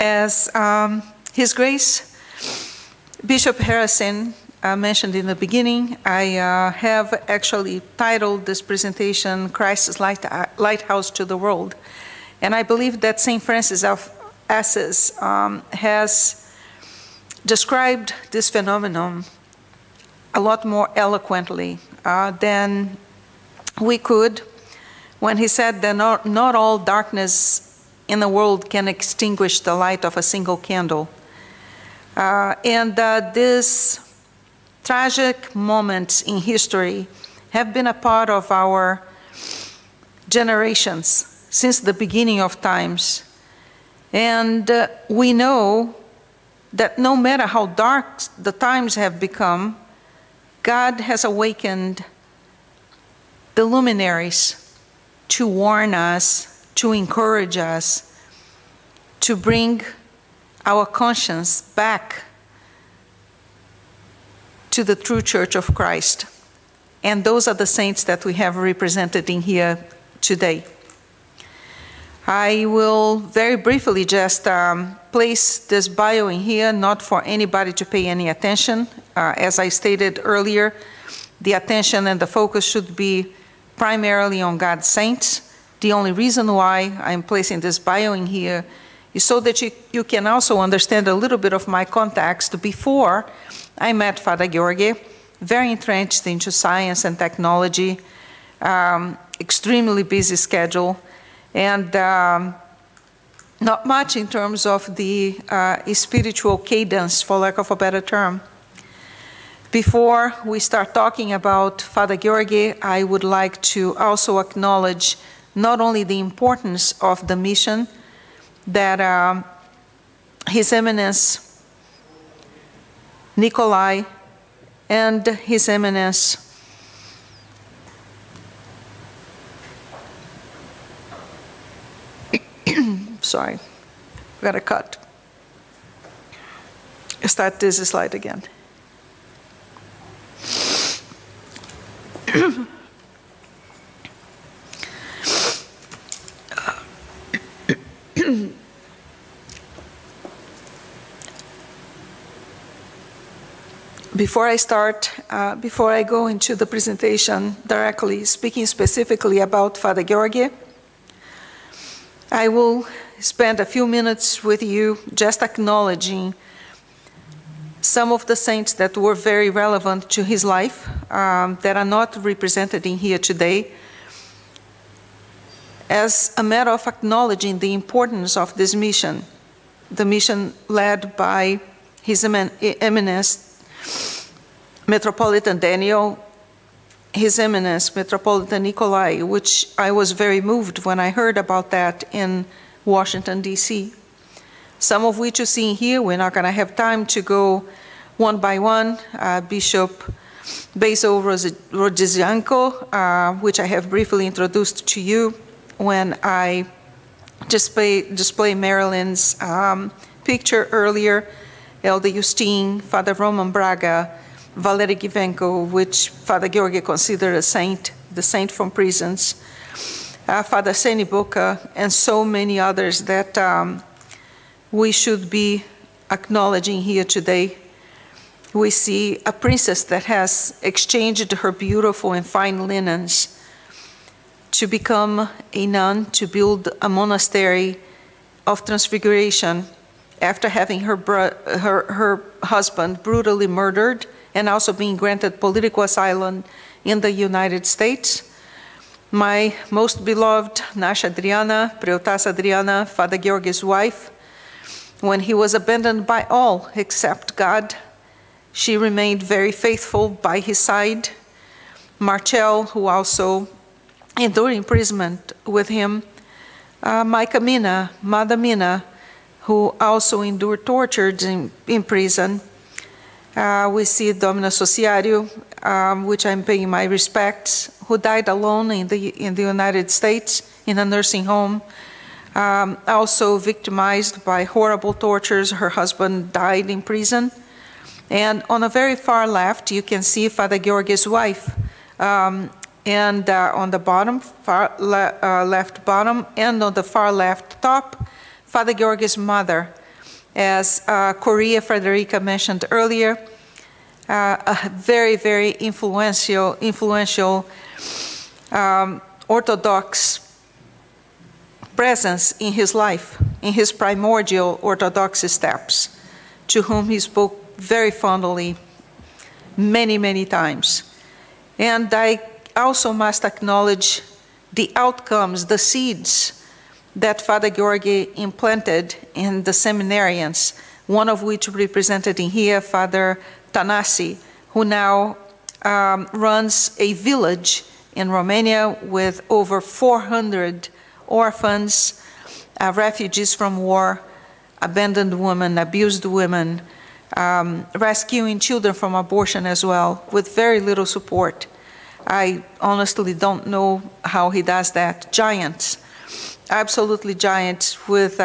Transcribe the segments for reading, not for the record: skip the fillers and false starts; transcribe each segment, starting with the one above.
As His Grace Bishop Harrison mentioned in the beginning, I have actually titled this presentation, Christ's Lighthouse to the World. And I believe that St. Francis of Assisi has described this phenomenon a lot more eloquently than we could when he said that not all darkness in the world can extinguish the light of a single candle. These tragic moments in history have been a part of our generations since the beginning of times. And we know that no matter how dark the times have become, God has awakened the luminaries to warn us, to encourage us, to bring our conscience back to the true Church of Christ. And those are the saints that we have represented in here today. I will very briefly just place this bio in here, not for anybody to pay any attention. As I stated earlier, the attention and the focus should be primarily on God's saints. The only reason why I'm placing this bio in here is so that you can also understand a little bit of my context before I met Father Georgi, very entrenched into science and technology, extremely busy schedule, and not much in terms of the spiritual cadence, for lack of a better term. Before we start talking about Father Georgi, I would like to also acknowledge not only the importance of the mission that His Eminence Nikolai and His Eminence sorry, got a cut. Start this slide again. Before I start, before I go into the presentation directly, speaking specifically about Father Georgi, I will spend a few minutes with you just acknowledging some of the saints that were very relevant to his life that are not represented in here today, as a matter of acknowledging the importance of this mission, the mission led by His Eminence Metropolitan Daniel, His Eminence Metropolitan Nikolai, which I was very moved when I heard about that in Washington, D.C. Some of which you see here. We're not going to have time to go one by one. Bishop Basil Rodzianko, which I have briefly introduced to you when I display Marilyn's picture earlier, Elder Justine, Father Roman Braga, Valery Givenko, which Father Georgi considered a saint, the saint from prisons, Father Seni Boca, and so many others that we should be acknowledging here today. We see a princess that has exchanged her beautiful and fine linens to become a nun, to build a monastery of transfiguration after having her husband brutally murdered and also being granted political asylum in the United States. My most beloved Nasha Adriana, Preotas Adriana, Father Georgi's wife, when he was abandoned by all except God, she remained very faithful by his side. Marcel, who also endured imprisonment with him. Micah Mina, Mother Mina, who also endured torture in prison. We see Domina Sociario, which I'm paying my respects, who died alone in the United States in a nursing home, also victimized by horrible tortures. Her husband died in prison. And on the very far left, you can see Father Georgi's wife. And on the bottom, left bottom, and on the far left top, Father Georgi's mother, as Korea Frederica mentioned earlier, a very, very influential Orthodox presence in his life, in his primordial Orthodox steps, to whom he spoke very fondly many, many times. And I also must acknowledge the outcomes, the seeds that Father Georgi implanted in the seminarians, one of which represented in here, Father Tanasi, who now runs a village in Romania with over 400 orphans, refugees from war, abandoned women, abused women, rescuing children from abortion as well, with very little support. I honestly don't know how he does that. Giants, absolutely giants, with,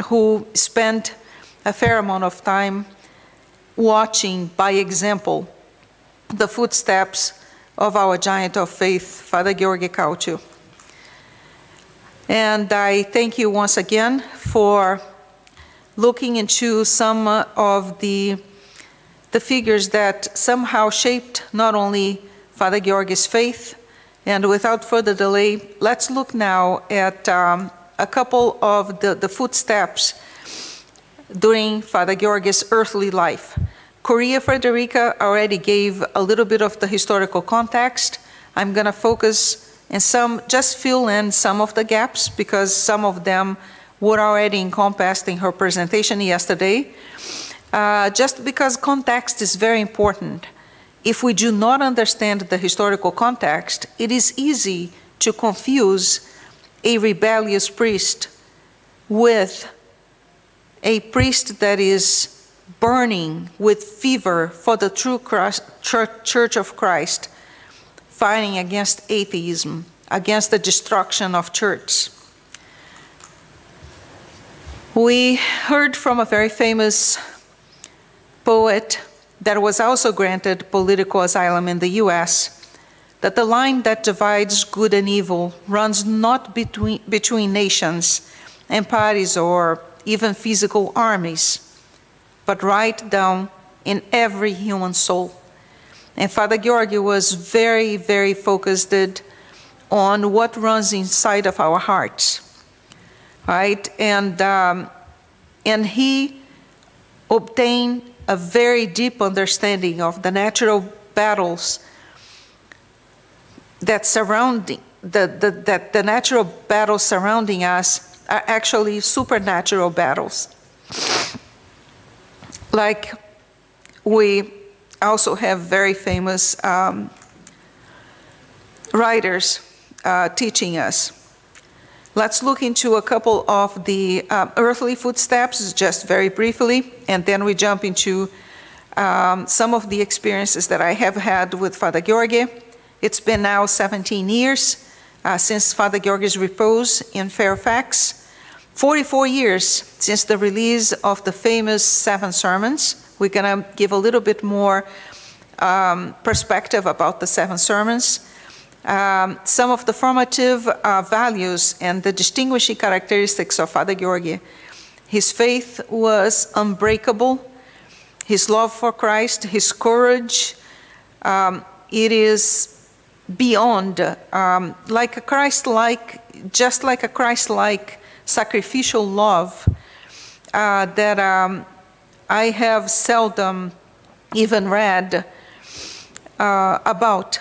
who spent a fair amount of time watching by example the footsteps of our giant of faith, Father Georgi Cauciu. And I thank you once again for looking into some of the figures that somehow shaped not only Father Georgi's faith. And without further delay, let's look now at a couple of the footsteps during Father Georgi's earthly life. Korea Frederica already gave a little bit of the historical context. I'm going to focus and just fill in some of the gaps, because some of them were already encompassed in her presentation yesterday. Just because context is very important. If we do not understand the historical context, it is easy to confuse a rebellious priest with a priest that is burning with fever for the true Church of Christ, fighting against atheism, against the destruction of church. We heard from a very famous poet that was also granted political asylum in the US, that the line that divides good and evil runs not between nations and parties or even physical armies, but right down in every human soul. And Father Georgi was very, very focused on what runs inside of our hearts, right? And he obtained a very deep understanding of the natural battles that the natural battles surrounding us are actually supernatural battles. Like we also have very famous writers teaching us. Let's look into a couple of the earthly footsteps, just very briefly, and then we jump into some of the experiences that I have had with Father Georgi. It's been now 17 years since Father Georgi's repose in Fairfax, 44 years since the release of the famous 7 sermons. We're going to give a little bit more perspective about the 7 sermons. Some of the formative values and the distinguishing characteristics of Father Georgi. His faith was unbreakable. His love for Christ, his courage, it is beyond, like a Christ-like, just like a Christ-like sacrificial love that I have seldom even read about.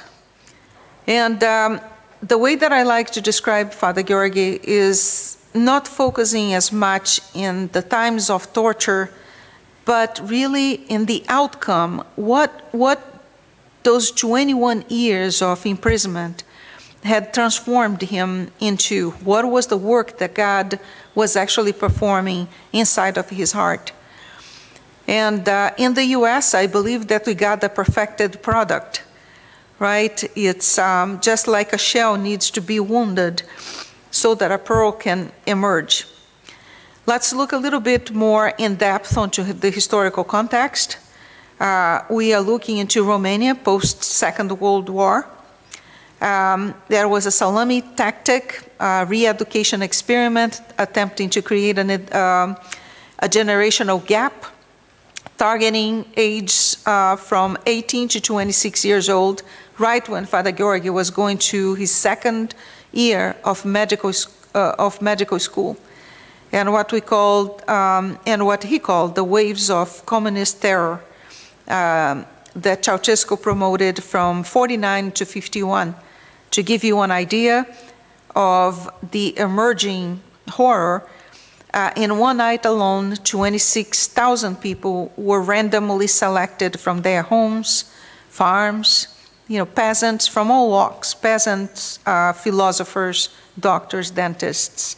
And the way that I like to describe Father Georgi is not focusing as much in the times of torture, but really in the outcome, what those 21 years of imprisonment had transformed him into. What was the work that God was actually performing inside of his heart? And in the US, I believe that we got the perfected product. Right? It's just like a shell needs to be wounded so that a pearl can emerge. Let's look a little bit more in depth onto the historical context. We are looking into Romania post-Second World War. There was a salami tactic, re-education experiment attempting to create a generational gap targeting age from 18 to 26 years old, right when Father Georgi was going to his second year of medical school, and what he called the waves of communist terror that Ceausescu promoted from 49 to 51. To give you an idea of the emerging horror, in one night alone, 26,000 people were randomly selected from their homes, farms, peasants from all walks, peasants, philosophers, doctors, dentists,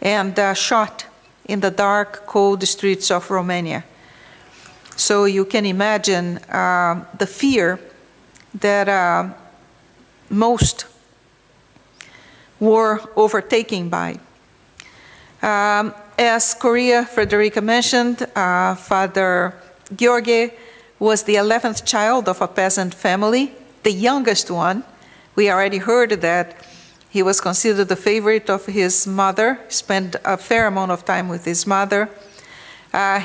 and shot in the dark, cold streets of Romania. So you can imagine the fear that most were overtaken by. As Korea Frederica mentioned, Father Georgi was the 11th child of a peasant family, the youngest one. We already heard that he was considered the favorite of his mother, spent a fair amount of time with his mother.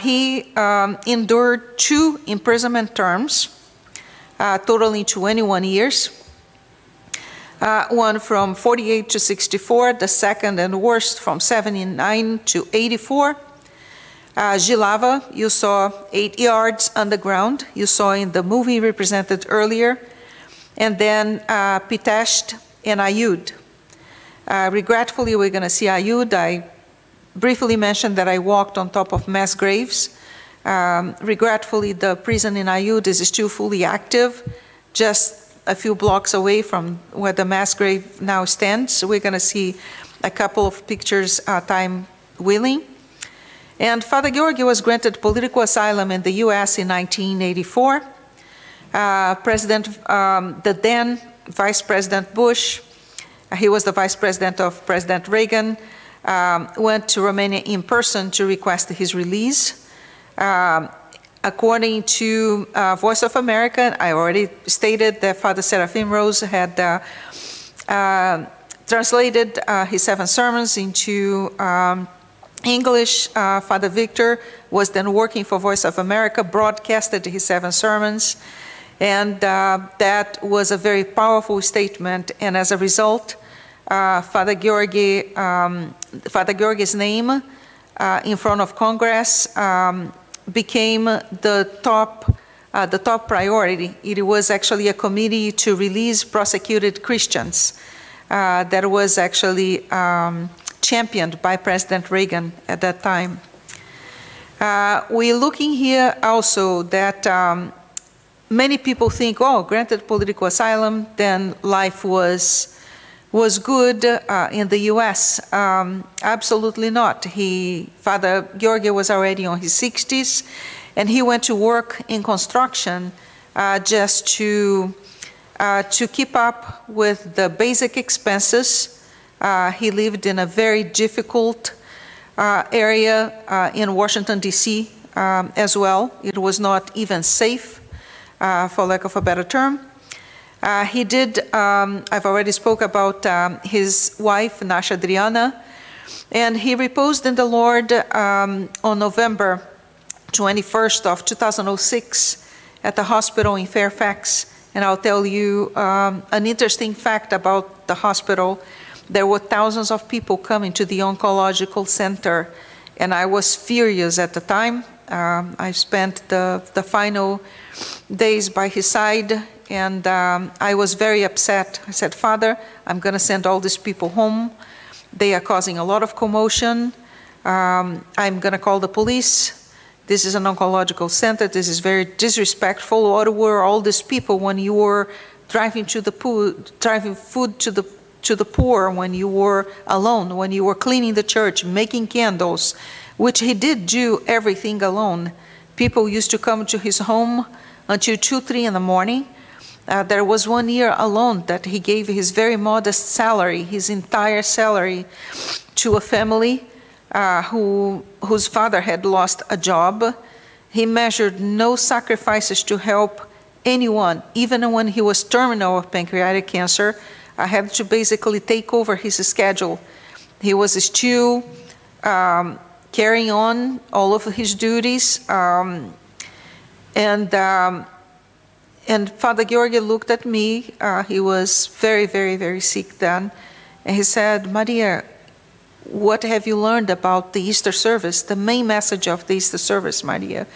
He endured 2 imprisonment terms, totaling 21 years. One from 48 to 64, the second and worst from 79 to 84. Jilava, you saw 8 yards underground. You saw in the movie represented earlier. And then Pitesht and Ayud. Regretfully, we're going to see Ayud. I briefly mentioned that I walked on top of mass graves. Regretfully, the prison in Ayud is still fully active, just a few blocks away from where the mass grave now stands. So we're going to see a couple of pictures, time willing. And Father Georgi was granted political asylum in the US in 1984. The then Vice President Bush, he was the Vice President of President Reagan, went to Romania in person to request his release. According to Voice of America, I already stated that Father Seraphim Rose had translated his 7 sermons into English. Father Victor was then working for Voice of America, broadcasted his 7 sermons, and that was a very powerful statement. And as a result, Father Georgi's name in front of Congress became the top priority. It was actually a committee to release prosecuted Christians that was actually championed by President Reagan at that time. We're looking here also that many people think, oh, granted political asylum, then life was good in the US. Absolutely not. Father Georgi was already on his 60s, and he went to work in construction just to keep up with the basic expenses. He lived in a very difficult area in Washington, D.C. As well. It was not even safe, for lack of a better term. He did, I've already spoke about his wife, Nasha Adriana, and he reposed in the Lord on November 21st of 2006 at the hospital in Fairfax. And I'll tell you an interesting fact about the hospital. There were thousands of people coming to the oncological center, and I was furious at the time. I spent the final days by his side, and I was very upset. I said, Father, I'm going to send all these people home. They are causing a lot of commotion. I'm going to call the police. This is an oncological center. This is very disrespectful. What were all these people when you were driving food to the poor, when you were alone, when you were cleaning the church, making candles, which he did do everything alone. People used to come to his home until 2, 3 in the morning. There was 1 year alone that he gave his very modest salary, his entire salary, to a family whose father had lost a job. He measured no sacrifices to help anyone, even when he was terminal of pancreatic cancer. I had to basically take over his schedule. He was still carrying on all of his duties. And Father Georgi looked at me. He was very, very, very sick then. And he said, Maria, what have you learned about the Easter service, the main message of the Easter service, Maria?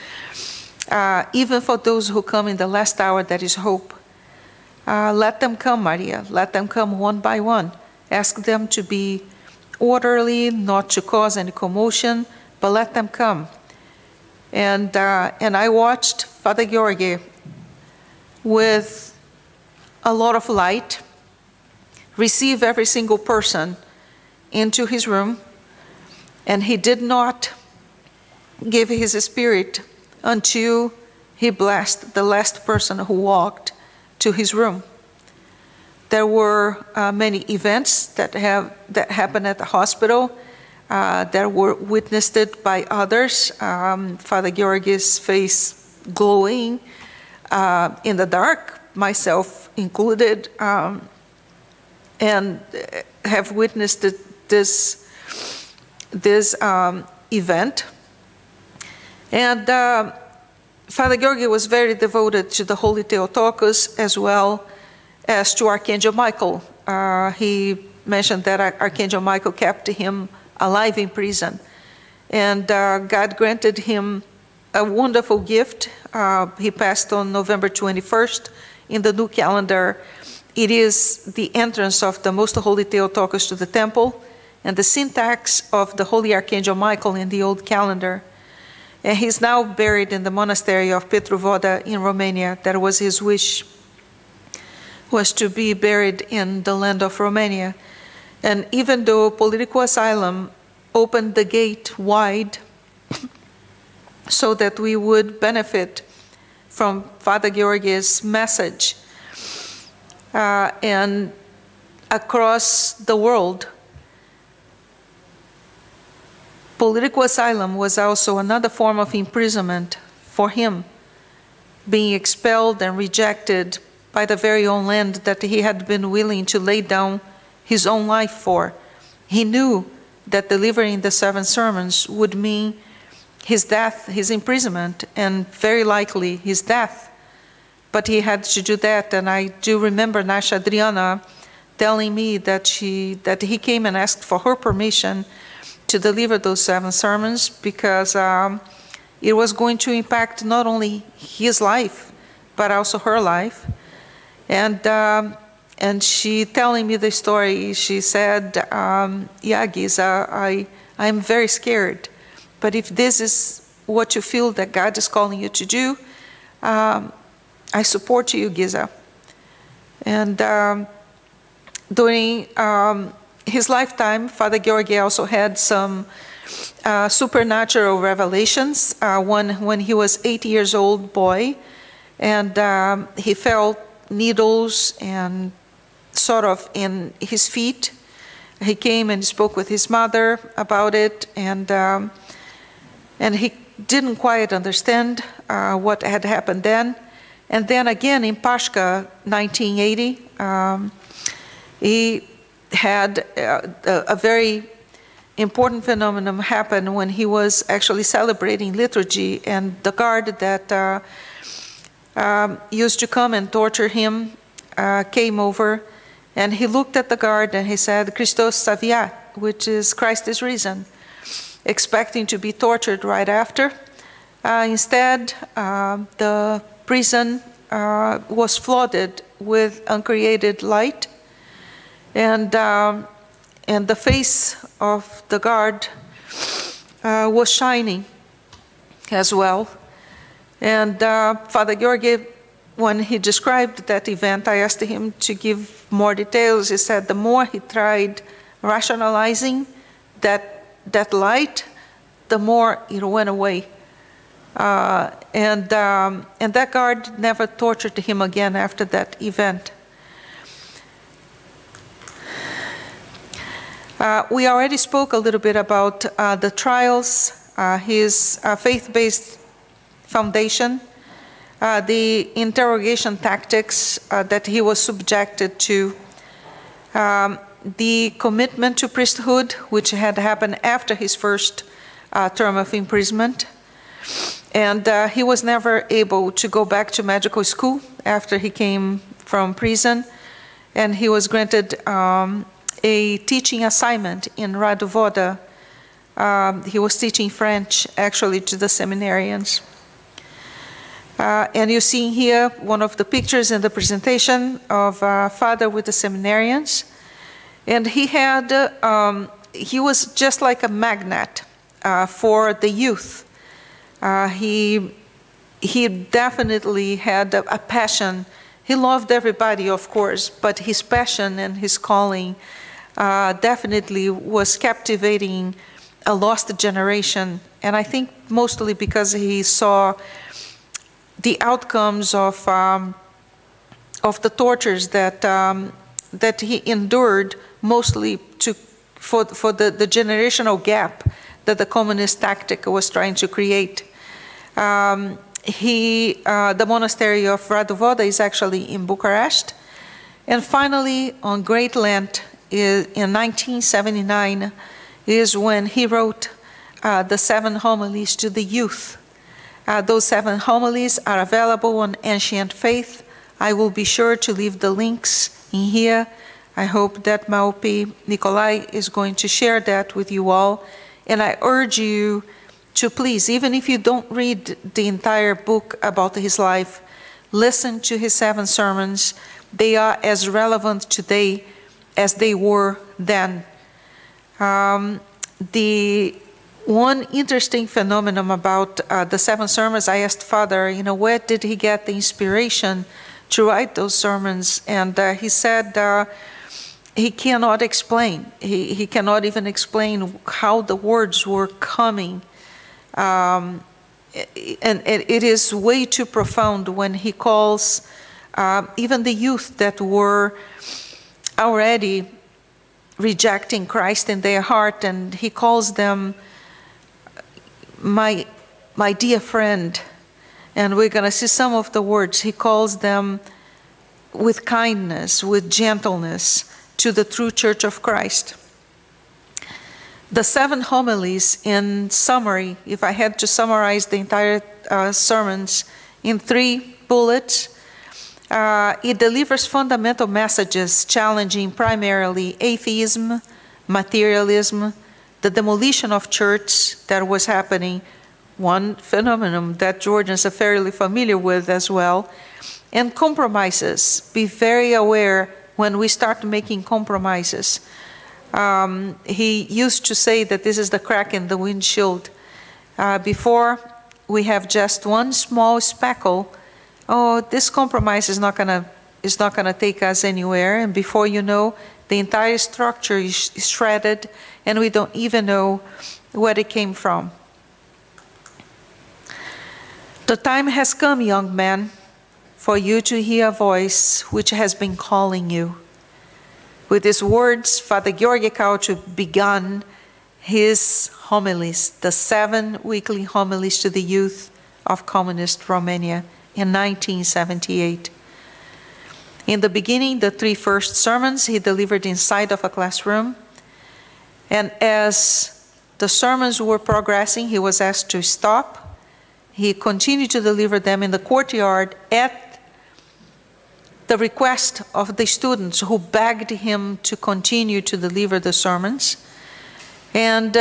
Even for those who come in the last hour, there is hope. Let them come, Maria. Let them come one by one. Ask them to be orderly, not to cause any commotion, but let them come. And I watched Father Georgi with a lot of light receive every single person into his room, and he did not give his spirit until he blessed the last person who walked to his room. There were many events that happened at the hospital that were witnessed by others. Father Georgi's face glowing in the dark, myself included, and have witnessed this event. And Father Georgi was very devoted to the Holy Theotokos as well as to Archangel Michael. He mentioned that Archangel Michael kept him alive in prison. And God granted him a wonderful gift. He passed on November 21st. In the new calendar, it is the entrance of the Most Holy Theotokos to the temple and the syntax of the Holy Archangel Michael in the old calendar. And he's now buried in the monastery of Petrovoda in Romania. That was his wish, was to be buried in the land of Romania. And even though political asylum opened the gate wide so that we would benefit from Father Georgi's message, and across the world, political asylum was also another form of imprisonment for him, being expelled and rejected by the very own land that he had been willing to lay down his own life for. He knew that delivering the 7 sermons would mean his death, his imprisonment, and very likely his death. But he had to do that, and I do remember Nasha Adriana telling me that he came and asked for her permission to deliver those 7 sermons because it was going to impact not only his life, but also her life. And she telling me the story, she said, yeah, Giza, I'm very scared. But if this is what you feel that God is calling you to do, I support you, Giza. And during his lifetime, Father Georgi also had some supernatural revelations. One when he was 8 years old boy, and he felt needles and sort of in his feet. He came and spoke with his mother about it, and he didn't quite understand what had happened then. And then again in Pashka, 1980, he had a very important phenomenon happen when he was actually celebrating liturgy, and the guard that used to come and torture him came over, and he looked at the guard and he said, Christos Savia, which is Christ is risen, expecting to be tortured right after. Instead, the prison was flooded with uncreated light, and the face of the guard was shining as well. And Father Georgi, when he described that event, I asked him to give more details. He said the more he tried rationalizing that light, the more it went away. And that guard never tortured him again after that event. We already spoke a little bit about the trials, his faith-based foundation, the interrogation tactics that he was subjected to, the commitment to priesthood, which had happened after his first term of imprisonment. And he was never able to go back to medical school after he came from prison. And he was granted a teaching assignment in Radovoda. He was teaching French, actually, to the seminarians. And you see here one of the pictures in the presentation of Father with the seminarians. And he had, he was just like a magnet for the youth. He definitely had a passion. He loved everybody, of course, but his passion and his calling definitely was captivating a lost generation. And I think mostly because he saw the outcomes of the tortures that he endured, mostly for the generational gap that the communist tactic was trying to create. The monastery of Radovoda is actually in Bucharest. And finally, on Great Lent in 1979 is when he wrote the 7 homilies to the youth. Those 7 homilies are available on Ancient Faith. I will be sure to leave the links in here. I hope that Maopi Nikolai is going to share that with you all. And I urge you to please, even if you don't read the entire book about his life, listen to his 7 sermons. They are as relevant today as they were then. The one interesting phenomenon about the 7 sermons, I asked Father, where did he get the inspiration to write those sermons? And he said he cannot explain. He cannot even explain how the words were coming. And it is way too profound when he calls even the youth that were already rejecting Christ in their heart, and he calls them my dear friend. And we're going to see some of the words. He calls them with kindness, with gentleness, to the true Church of Christ. The 7 homilies, in summary, if I had to summarize the entire sermons in 3 bullets, it delivers fundamental messages challenging primarily atheism, materialism, the demolition of church that was happening, one phenomenon that Georgians are fairly familiar with as well, and compromises. Be very aware when we start making compromises. He used to say that this is the crack in the windshield. Before we have just one small speckle, oh, this compromise is not gonna take us anywhere, and before you know, the entire structure is shredded, and we don't even know where it came from. The time has come, young man, for you to hear a voice which has been calling you. With these words, Father Georgi Cauciu began his homilies, the 7 weekly homilies to the youth of communist Romania in 1978. In the beginning, the 3 first sermons he delivered inside of a classroom. And as the sermons were progressing, he was asked to stop. He continued to deliver them in the courtyard at the request of the students who begged him to continue to deliver the sermons. And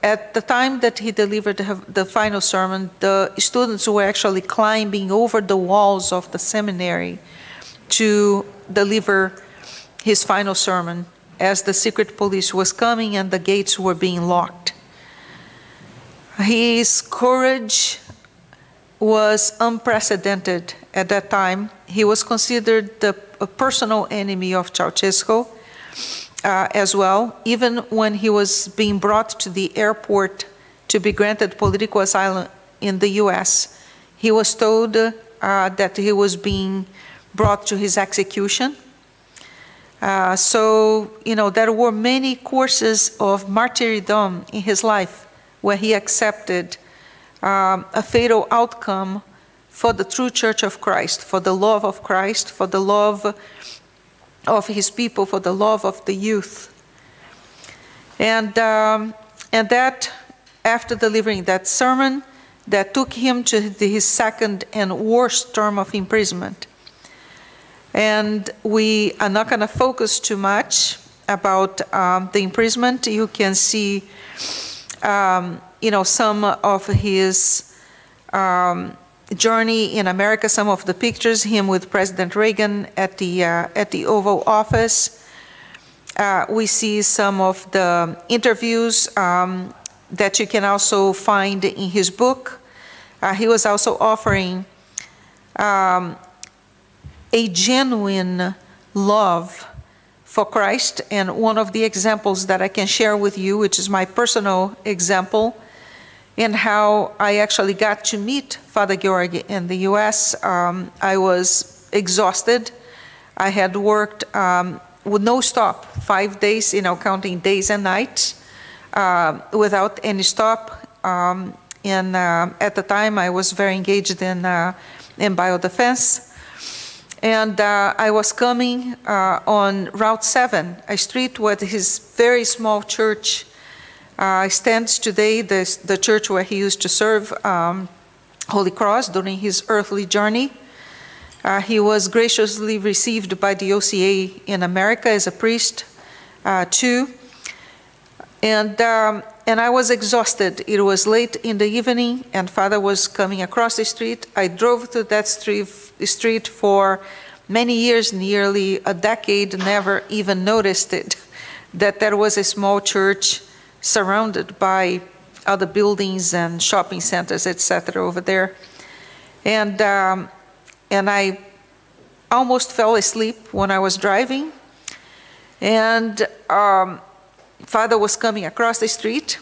at the time that he delivered the final sermon, the students were actually climbing over the walls of the seminary to deliver his final sermon as the secret police was coming and the gates were being locked. His courage was unprecedented at that time. He was considered a personal enemy of Ceausescu as well. Even when he was being brought to the airport to be granted political asylum in the US, he was told that he was being brought to his execution. So, there were many courses of martyrdom in his life where he accepted a fatal outcome for the true Church of Christ, for the love of Christ, for the love of his people, for the love of the youth. And that after delivering that sermon that took him to his second and worst term of imprisonment. And we are not going to focus too much about the imprisonment. You can see, some of his journey in America, some of the pictures, him with President Reagan at the Oval Office. We see some of the interviews that you can also find in his book. He was also offering a genuine love for Christ, and one of the examples that I can share with you, which is my personal example, and how I actually got to meet Father Georg in the US. I was exhausted. I had worked with no stop, 5 days, counting days and nights, without any stop. And at the time, I was very engaged in biodefense. And I was coming on Route 7, a street where his very small church stands today, the church where he used to serve Holy Cross during his earthly journey. He was graciously received by the OCA in America as a priest too. And I was exhausted. It was late in the evening, and Father was coming across the street. I drove to that street for many years, nearly a decade, never even noticed it, that there was a small church surrounded by other buildings and shopping centers, etc. over there. And I almost fell asleep when I was driving. And Father was coming across the street.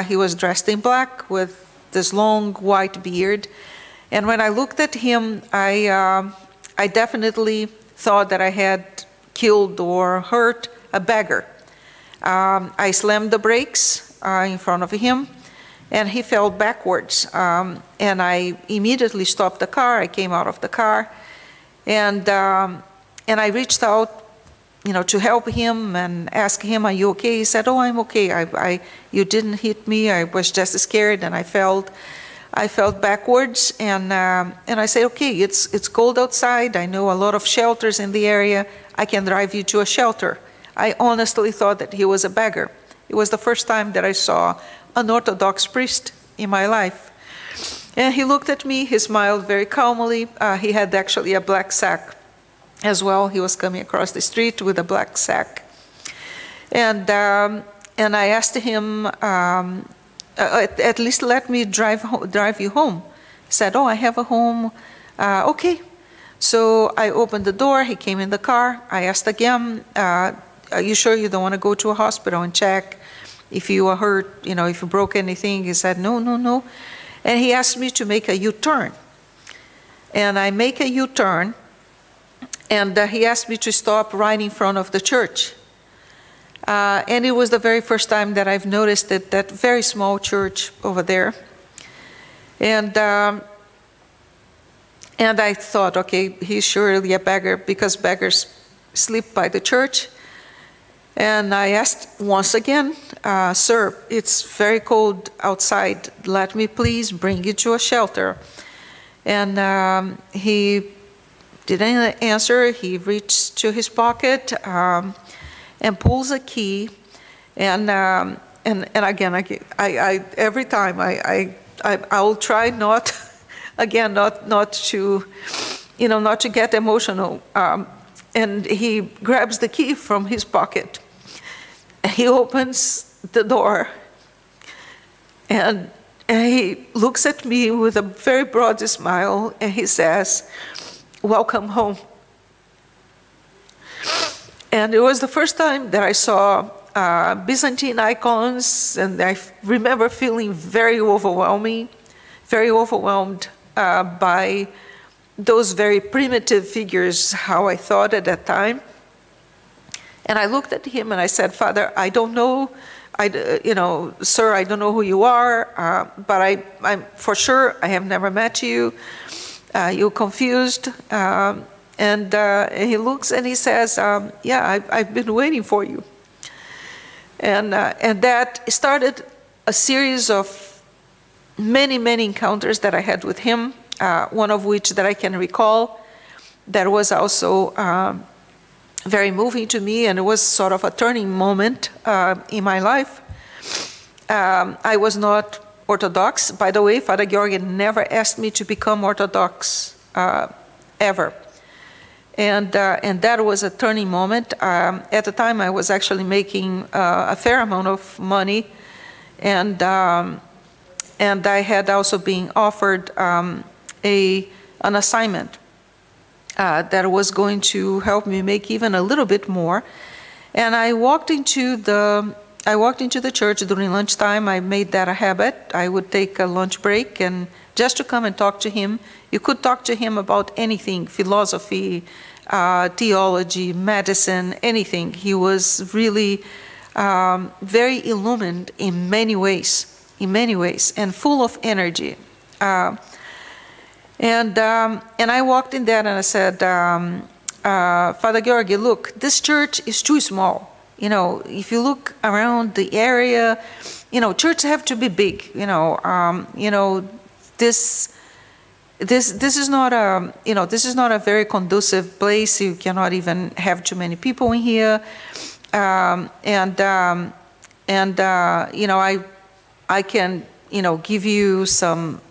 He was dressed in black with this long white beard. And when I looked at him, I definitely thought that I had killed or hurt a beggar. I slammed the brakes in front of him, and he fell backwards. And I immediately stopped the car. I came out of the car, and I reached out, to help him and ask him, "Are you okay?" He said, "Oh, I'm okay. You didn't hit me. I was just scared, and I felt backwards." And I said, "Okay, it's cold outside. I know a lot of shelters in the area. I can drive you to a shelter." I honestly thought that he was a beggar. It was the first time that I saw an Orthodox priest in my life. And he looked at me. He smiled very calmly. He had actually a black sack as well. He was coming across the street with a black sack. And I asked him, at least let me drive you home. He said, "Oh, I have a home." Okay. So I opened the door. He came in the car. I asked again, "Are you sure you don't want to go to a hospital and check if you were hurt, if you broke anything?" He said, "No, no, no." And he asked me to make a U-turn. And I make a U-turn. And he asked me to stop right in front of the church. And it was the very first time that I've noticed that very small church over there. And I thought, okay, he's surely a beggar, because beggars sleep by the church. And I asked once again, "Sir, it's very cold outside. Let me please bring you to a shelter." And he didn't answer. He reached to his pocket and pulls a key. And again, I every time I will try not to, not to get emotional. And he grabs the key from his pocket. And he opens the door. And he looks at me with a very broad smile, and he says, "Welcome home." And it was the first time that I saw Byzantine icons, and I remember feeling very overwhelmed by those very primitive figures, how I thought at that time. And I looked at him and I said, "Father, I don't know, sir, I don't know who you are, but I'm for sure, I have never met you. You're confused." And he looks and he says, "Yeah, I've been waiting for you." And that started a series of many, many encounters that I had with him, one of which that I can recall that was also very moving to me, and it was sort of a turning moment in my life. I was not Orthodox. By the way, Father Georgi never asked me to become Orthodox, ever. And that was a turning moment. At the time, I was actually making a fair amount of money, and I had also been offered an assignment that was going to help me make even a little bit more. And I walked into the church during lunchtime. I made that a habit. I would take a lunch break and just to come and talk to him. You could talk to him about anything, philosophy, theology, medicine, anything. He was really very illumined in many ways, and full of energy. And I walked in there and I said, Father Georgi, look, this church is too small. You know, if you look around the area, you know, churches have to be big. This is not a, this is not a very conducive place. You cannot even have too many people in here. I can, give you some,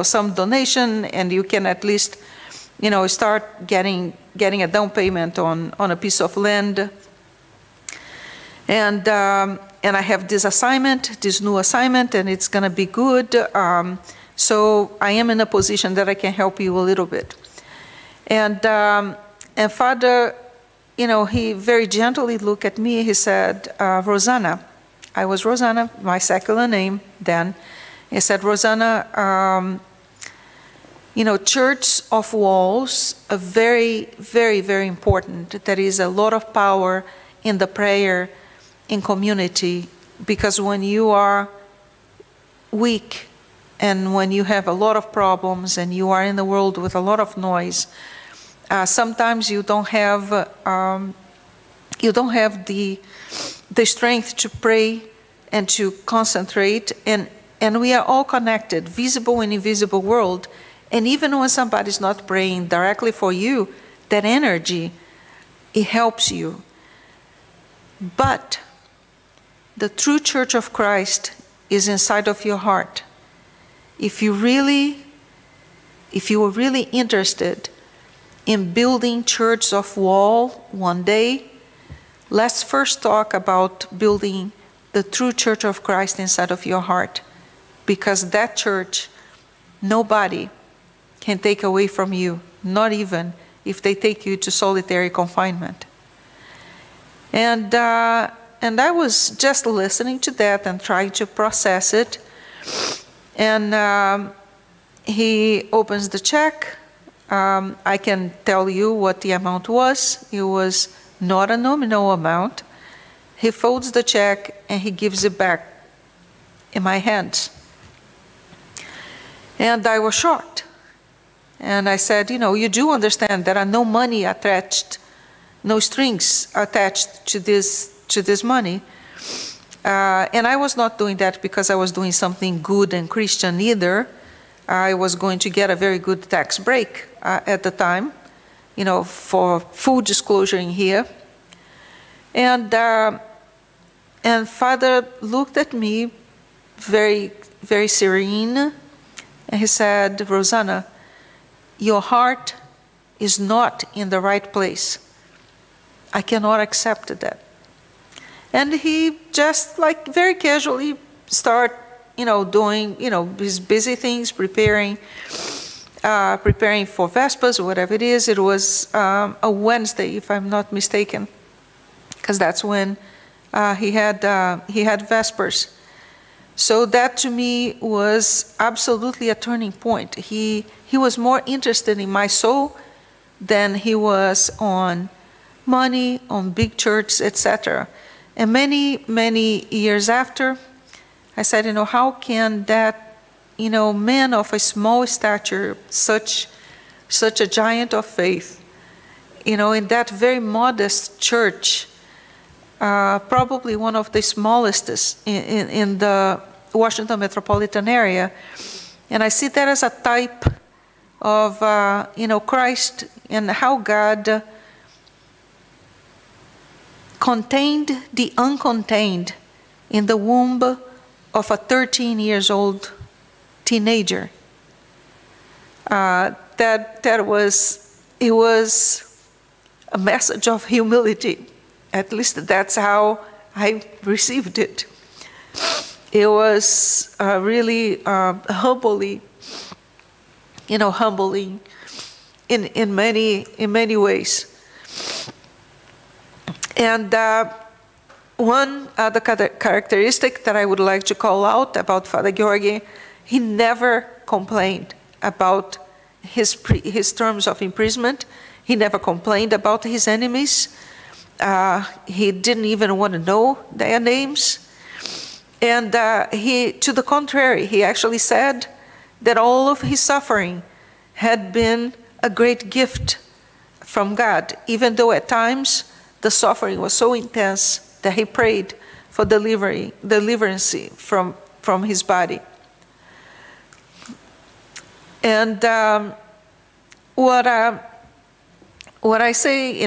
some donation, and you can at least, start getting a down payment on a piece of land. And I have this assignment, this new assignment, and it's going to be good. So I am in a position that I can help you a little bit. And Father, he very gently looked at me. He said, Rosanna, I was Rosanna, my secular name then. He said, Rosanna, church of walls are very, very, very important. There is a lot of power in the prayer in community, because when you are weak and when you have a lot of problems and you are in the world with a lot of noise, sometimes you don't have the strength to pray and to concentrate, and we are all connected, visible and invisible world. And even when somebody's not praying directly for you, that energy, it helps you. But the true Church of Christ is inside of your heart. If you were really interested in building churches of wall one day, let's first talk about building the true Church of Christ inside of your heart, because that church, nobody can take away from you, not even if they take you to solitary confinement. And I was just listening to that and trying to process it. And he opens the check. I can tell you what the amount was. It was not a nominal amount. He folds the check and he gives it back in my hands. And I was shocked. And I said, you do understand there are no money attached, no strings attached to this money. And I was not doing that because I was doing something good and Christian either. I was going to get a very good tax break at the time, for full disclosure in here. And Father looked at me very, very serene, and he said, Rosanna, your heart is not in the right place. I cannot accept that. And he just very casually start, doing, his busy things, preparing for Vespers or whatever it is. It was a Wednesday, if I'm not mistaken, because that's when he had Vespers. So that to me was absolutely a turning point. He was more interested in my soul than he was on money, on big church, etc. And many, many years after, I said, how can that, man of a small stature, such a giant of faith, in that very modest church, probably one of the smallest in Washington metropolitan area. And I see that as a type of, Christ and how God contained the uncontained in the womb of a 13 years old teenager. It was a message of humility. At least that's how I received it. It was really humbling in many ways. And one other characteristic that I would like to call out about Father Georgi, he never complained about his terms of imprisonment. He never complained about his enemies. He didn't even want to know their names. And to the contrary, he actually said that all of his suffering had been a great gift from God, even though at times the suffering was so intense that he prayed for deliverance from his body. And what I say,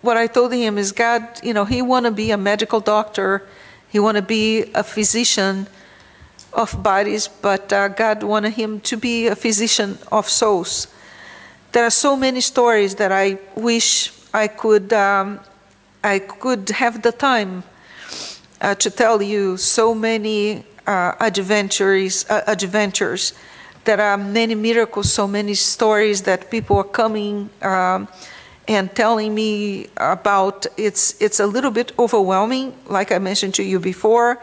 what I told him is God, he want to be a medical doctor, he want to be a physician of bodies, but God wanted him to be a physician of souls. There are so many stories that I wish I could have the time to tell you. So many adventures. There are many miracles, so many stories that people are coming and telling me about. It's a little bit overwhelming, like I mentioned to you before,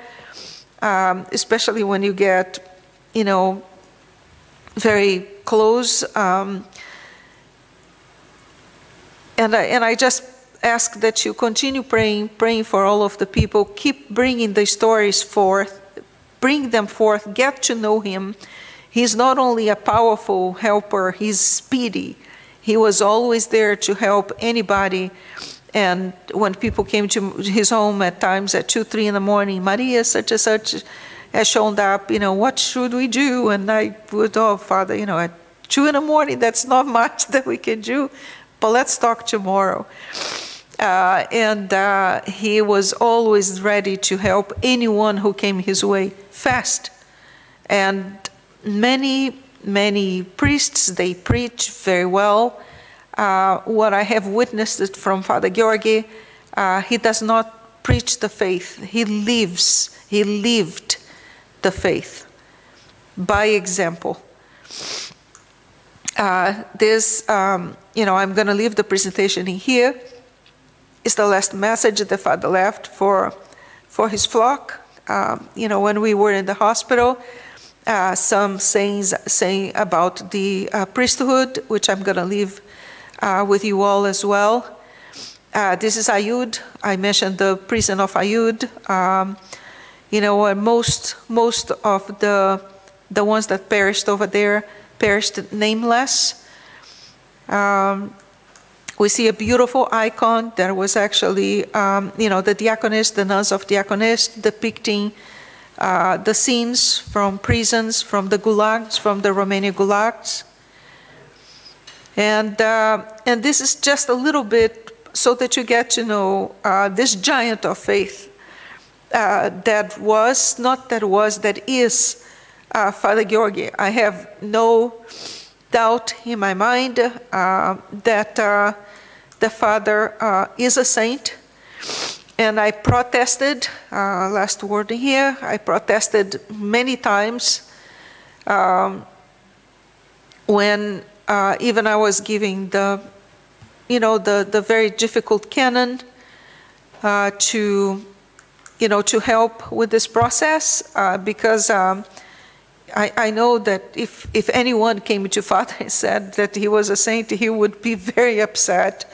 especially when you get, very close. And I just ask that you continue praying for all of the people. Keep bringing the stories forth, bring them forth, get to know him. He's not only a powerful helper, he's speedy. He was always there to help anybody. And when people came to his home at times at 2, 3 in the morning, Maria such and such has shown up, what should we do? And I would, Father, at 2 in the morning, that's not much that we can do, but let's talk tomorrow. And he was always ready to help anyone who came his way fast. And many priests, they preach very well. What I have witnessed from Father Georgi, he does not preach the faith. He lived the faith by example. I'm going to leave the presentation in here. It's the last message that Father left for his flock. When we were in the hospital, some saying about the priesthood, which I'm going to leave with you all as well. This is Ayud. I mentioned the prison of Ayud. Most of the ones that perished over there perished nameless. We see a beautiful icon that was actually, the diaconess, the nuns of diaconess, depicting the scenes from prisons, from the gulags, from the Romanian gulags. And this is just a little bit so that you get to know this giant of faith that is Father Georgi. I have no doubt in my mind that the Father is a saint. And I protested, last word here, I protested many times when even I was giving the very difficult canon to help with this process, because I know that if anyone came to Father and said that he was a saint, he would be very upset.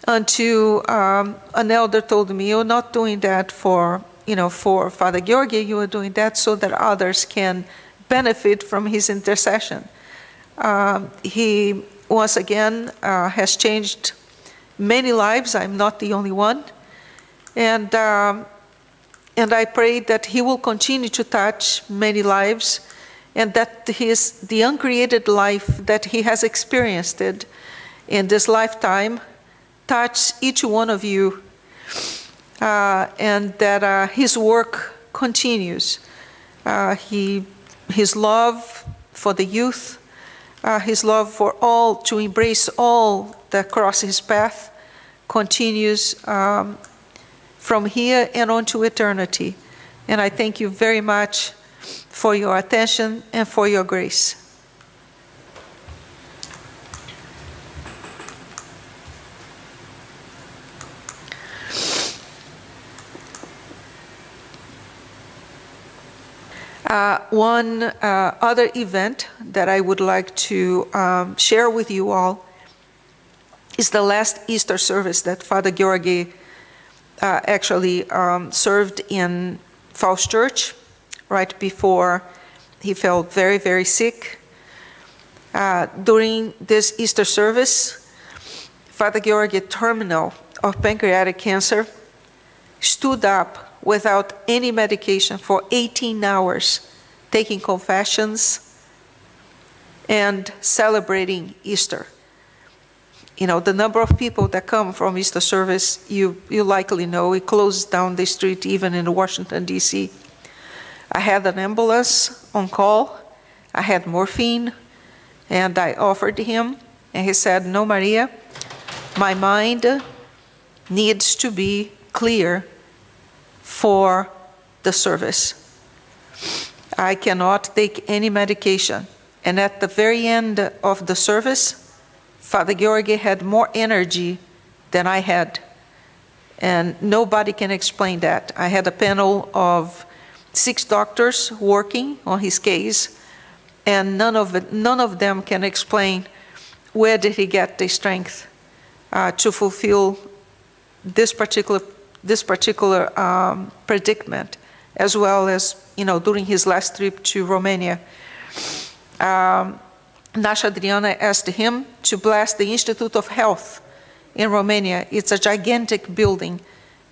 Until an elder told me, "You're not doing that for Father Georgi. You are doing that so that others can benefit from his intercession." He once again has changed many lives. I'm not the only one, and And I pray that he will continue to touch many lives, and that the uncreated life that he has experienced in this lifetime touch each one of you, and that his work continues. His love for the youth, his love for all, to embrace all that cross his path, continues from here and on to eternity. And I thank you very much for your attention and for your grace. One other event that I would like to share with you all is the last Easter service that Father Georgi actually served in Falls Church right before he fell very, very sick. During this Easter service, Father Georgi, terminal of pancreatic cancer, stood up without any medication for 18 hours, taking confessions and celebrating Easter. You know, the number of people that come from Easter service, you likely know, it closes down the street even in Washington, D.C. I had an ambulance on call, I had morphine, and I offered him, and he said, "No, Maria, my mind needs to be clear for the service. I cannot take any medication." And at the very end of the service, Father Georgi had more energy than I had. And nobody can explain that. I had a panel of 6 doctors working on his case, and none of them can explain where did he get the strength to fulfill this particular predicament, as well as, you know, during his last trip to Romania. Nasha Adriana asked him to bless the Institute of Health in Romania. It's a gigantic building.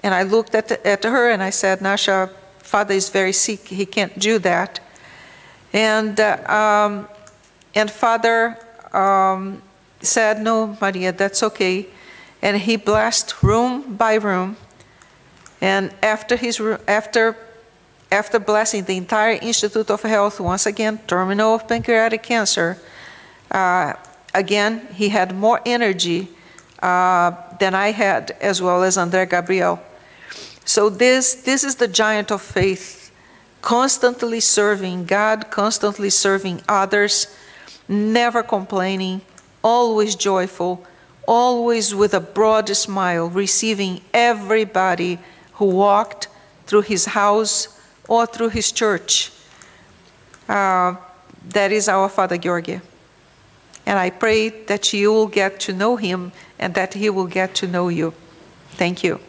And I looked at her and I said, "Nasha, Father is very sick, he can't do that." And Father said, "No, Maria, that's okay." And he blessed room by room. And after blessing the entire Institute of Health, once again, terminal of pancreatic cancer, again, he had more energy than I had, as well as André Gabriel. So this is the giant of faith, constantly serving God, constantly serving others, never complaining, always joyful, always with a broad smile, receiving everybody who walked through his house or through his church. That is our Father Georgi. And I pray that you will get to know him and that he will get to know you. Thank you.